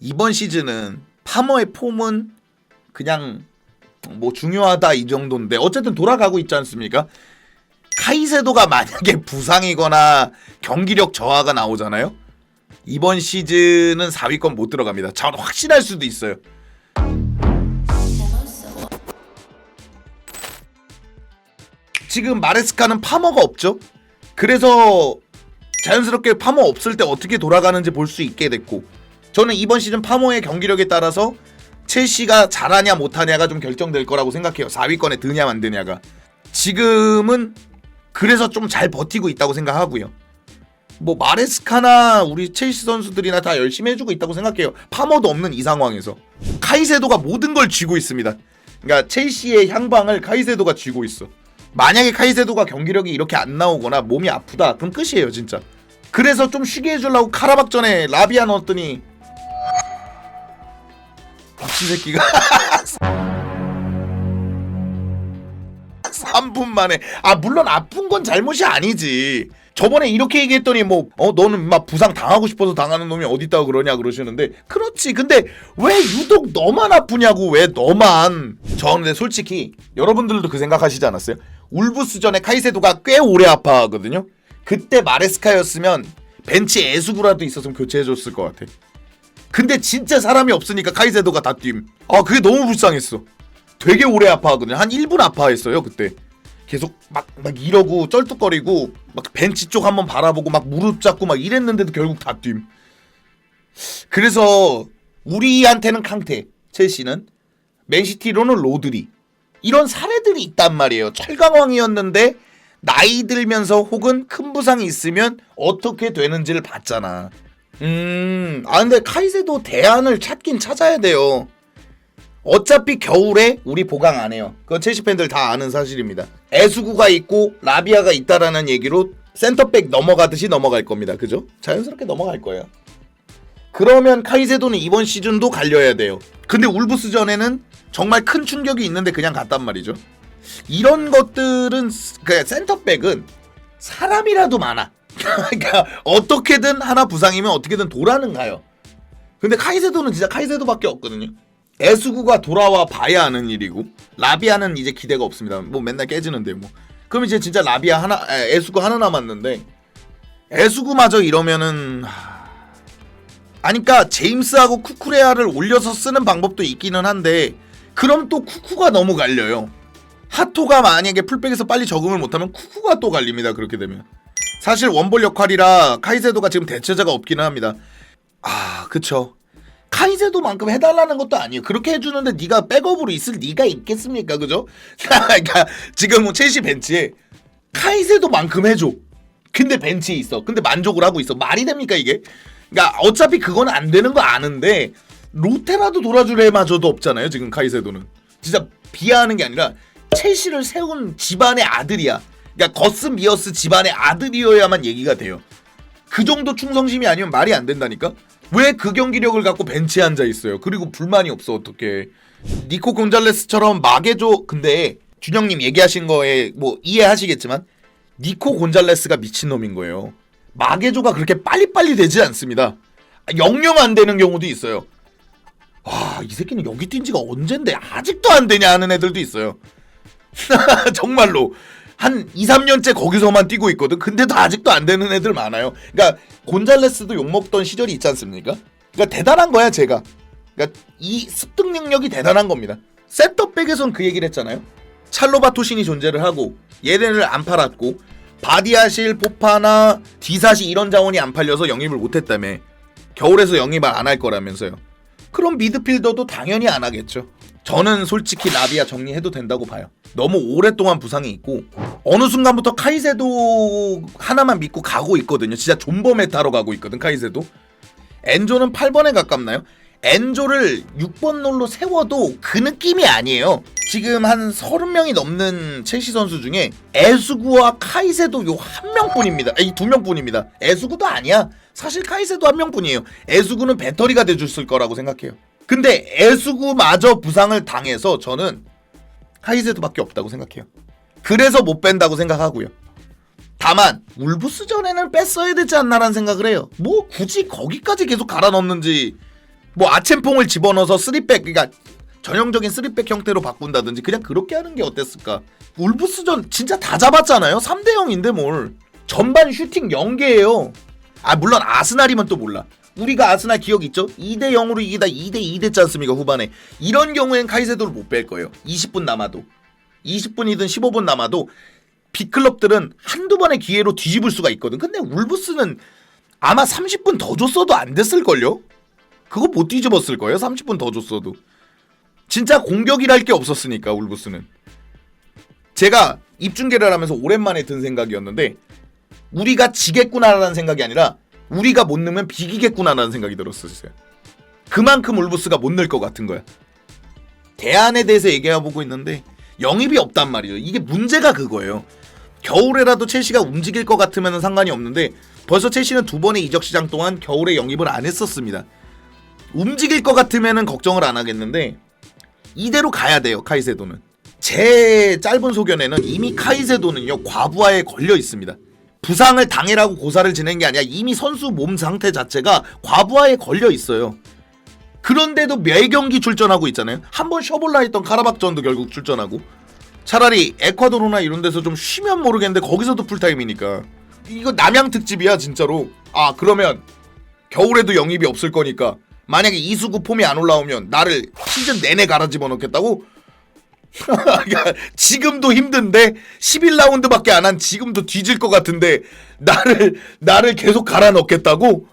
이번 시즌은 파머의 폼은 그냥 뭐 중요하다 이 정도인데 어쨌든 돌아가고 있지 않습니까? 카이세도가 만약에 부상이거나 경기력 저하가 나오잖아요. 이번 시즌은 4위권 못 들어갑니다. 전 확신할 수도 있어요. 지금 마레스카는 파머가 없죠. 그래서 자연스럽게 파머 없을 때 어떻게 돌아가는지 볼 수 있게 됐고, 저는 이번 시즌 파머의 경기력에 따라서 첼시가 잘하냐 못하냐가 좀 결정될 거라고 생각해요. 4위권에 드냐 안 드냐가. 지금은 그래서 좀 잘 버티고 있다고 생각하고요. 뭐 마레스카나 우리 첼시 선수들이나 다 열심히 해주고 있다고 생각해요. 파머도 없는 이 상황에서 카이세도가 모든 걸 쥐고 있습니다. 그러니까 첼시의 향방을 카이세도가 쥐고 있어. 만약에 카이세도가 경기력이 이렇게 안 나오거나 몸이 아프다 그럼 끝이에요 진짜. 그래서 좀 쉬게 해주려고 카라박전에 라비아 넣었더니 박신 새끼가 3분 만에. 물론 아픈 건 잘못이 아니지. 저번에 이렇게 얘기했더니 너는 막 부상 당하고 싶어서 당하는 놈이 어딨다고 그러냐 그러시는데, 그렇지. 근데 왜 유독 너만 아프냐고. 왜 너만. 저 근데 솔직히 여러분들도 그 생각하시지 않았어요? 울브스전에 카이세도가 꽤 오래 아파하거든요. 그때 마레스카였으면 벤치 애수구라도 있었으면 교체해줬을 것 같아. 근데 진짜 사람이 없으니까 카이세도가 다 뛴. 그게 너무 불쌍했어. 되게 오래 아파하거든요. 한 1분 아파했어요 그때. 계속 막 이러고 쩔뚝거리고 막 벤치 쪽 한번 바라보고 막 무릎 잡고 막 이랬는데도 결국 다 뛴. 그래서 우리한테는 캉테, 첼시는, 맨시티로는 로드리, 이런 사례들이 있단 말이에요. 철강왕이었는데 나이 들면서 혹은 큰 부상이 있으면 어떻게 되는지를 봤잖아. 근데 카이세도 대안을 찾긴 찾아야 돼요. 어차피 겨울에 우리 보강 안 해요. 그건 첼시 팬들 다 아는 사실입니다. 에수구가 있고 라비아가 있다라는 얘기로 센터백 넘어가듯이 넘어갈 겁니다. 그죠? 자연스럽게 넘어갈 거예요. 그러면 카이세도는 이번 시즌도 갈려야 돼요. 근데 울브스전에는 정말 큰 충격이 있는데 그냥 갔단 말이죠. 이런 것들은 그냥 센터백은 사람이라도 많아. 그러니까 어떻게든 하나 부상이면 어떻게든 돌아는 가요. 근데 카이세도는 진짜 카이세도밖에 없거든요. 에수구가 돌아와 봐야 하는 일이고, 라비아는 이제 기대가 없습니다. 뭐 맨날 깨지는데 뭐. 그럼 이제 진짜 라비아 하나, 에수구 하나 남았는데, 에수구마저 이러면은 그러니까 제임스하고 쿠쿠레아를 올려서 쓰는 방법도 있기는 한데, 그럼 또 쿠쿠가 너무 갈려요. 하토가 만약에 풀백에서 빨리 적응을 못하면 쿠쿠가 또 갈립니다. 그렇게 되면 사실 원볼 역할이라 카이세도가 지금 대체자가 없기는 합니다. 그쵸. 카이세도만큼 해달라는 것도 아니에요. 그렇게 해주는데 네가 백업으로 있을 리가 있겠습니까? 그죠? 그러니까 지금 첼시 벤치에 카이세도만큼 해줘. 근데 벤치에 있어. 근데 만족을 하고 있어. 말이 됩니까 이게? 그러니까 어차피 그건 안 되는 거 아는데 로테라도 돌아줄 애마저도 없잖아요. 지금 카이세도는 진짜 비하하는 게 아니라 첼시를 세운 집안의 아들이야. 그러니까 거스 미어스 집안의 아들이어야만 얘기가 돼요. 그 정도 충성심이 아니면 말이 안 된다니까? 왜 그 경기력을 갖고 벤치에 앉아 있어요? 그리고 불만이 없어. 어떡해. 니코 곤잘레스처럼 마게조. 근데 준영님 얘기하신 거에 뭐 이해하시겠지만 니코 곤잘레스가 미친놈인 거예요. 마게조가 그렇게 빨리빨리 되지 않습니다. 영영 안 되는 경우도 있어요. 이 새끼는 여기 뛴 지가 언젠데 아직도 안 되냐 하는 애들도 있어요. 정말로 한 2, 3년째 거기서만 뛰고 있거든. 근데도 아직도 안 되는 애들 많아요. 그러니까 곤잘레스도 욕먹던 시절이 있지 않습니까? 그러니까 대단한 거야 제가. 그러니까 이 습득 능력이 대단한 겁니다. 센터백에선 그 얘기를 했잖아요. 찰로바토신이 존재를 하고 얘네를 안 팔았고 바디아실, 포파나 디사시 이런 자원이 안 팔려서 영입을 못했다며. 겨울에서 영입을 안 할 거라면서요. 그럼 미드필더도 당연히 안 하겠죠. 저는 솔직히 라비아 정리해도 된다고 봐요. 너무 오랫동안 부상이 있고 어느 순간부터 카이세도 하나만 믿고 가고 있거든요. 진짜 존버 메타로 가고 있거든 카이세도. 엔조는 8번에 가깝나요? 엔조를 6번 롤로 세워도 그 느낌이 아니에요. 지금 한 30명이 넘는 첼시 선수 중에 에수구와 카이세도 요 한 명뿐입니다. 이 두 명뿐입니다. 에수구도 아니야. 사실 카이세도 한 명뿐이에요. 에수구는 배터리가 돼줬을 거라고 생각해요. 근데 에수구마저 부상을 당해서 저는 카이세도밖에 없다고 생각해요. 그래서 못 뺀다고 생각하고요. 다만 울브스전에는 뺐어야 되지 않나라는 생각을 해요. 뭐 굳이 거기까지 계속 갈아 넣는지 뭐 아첸퐁을 집어넣어서 3백, 그러니까 전형적인 3백 형태로 바꾼다든지 그냥 그렇게 하는 게 어땠을까. 울브스전 진짜 다 잡았잖아요. 3대 0인데 뭘. 전반 슈팅 0개예요. 아 물론 아스날이면 또 몰라. 우리가 아스날 기억 있죠? 2대 0으로 이기다 2대 2 됐지 않습니까 후반에. 이런 경우엔 카이세도를 못 뺄 거예요. 20분 남아도 20분이든 15분 남아도 빅클럽들은 한두 번의 기회로 뒤집을 수가 있거든. 근데 울브스는 아마 30분 더 줬어도 안 됐을걸요? 그거 못 뒤집었을 거예요. 30분 더 줬어도. 진짜 공격이랄 게 없었으니까 울브스는. 제가 입중계를 하면서 오랜만에 든 생각이었는데 우리가 지겠구나라는 생각이 아니라 우리가 못 넣으면 비기겠구나라는 생각이 들었었어요. 그만큼 울브스가 못 넣을 것 같은 거야. 대안에 대해서 얘기해보고 있는데 영입이 없단 말이에요. 이게 문제가 그거예요. 겨울에라도 첼시가 움직일 것 같으면 상관이 없는데 벌써 첼시는 2번의 이적 시장 동안 겨울에 영입을 안 했었습니다. 움직일 것 같으면 걱정을 안 하겠는데 이대로 가야 돼요. 카이세도는. 제 짧은 소견에는 이미 카이세도는요 과부하에 걸려 있습니다. 부상을 당해라고 고사를 지낸 게 아니라 이미 선수 몸 상태 자체가 과부하에 걸려 있어요. 그런데도 매 경기 출전하고 있잖아요. 한번 쉬어볼라 했던 카라박전도 결국 출전하고. 차라리 에콰도르나 이런 데서 좀 쉬면 모르겠는데 거기서도 풀타임이니까 이거 남양 특집이야 진짜로. 아 그러면 겨울에도 영입이 없을 거니까 만약에 이수구 폼이 안 올라오면 나를 시즌 내내 갈아 집어넣겠다고? 지금도 힘든데 11라운드밖에 안 한 지금도 뒤질 것 같은데 나를 계속 갈아 넣겠다고?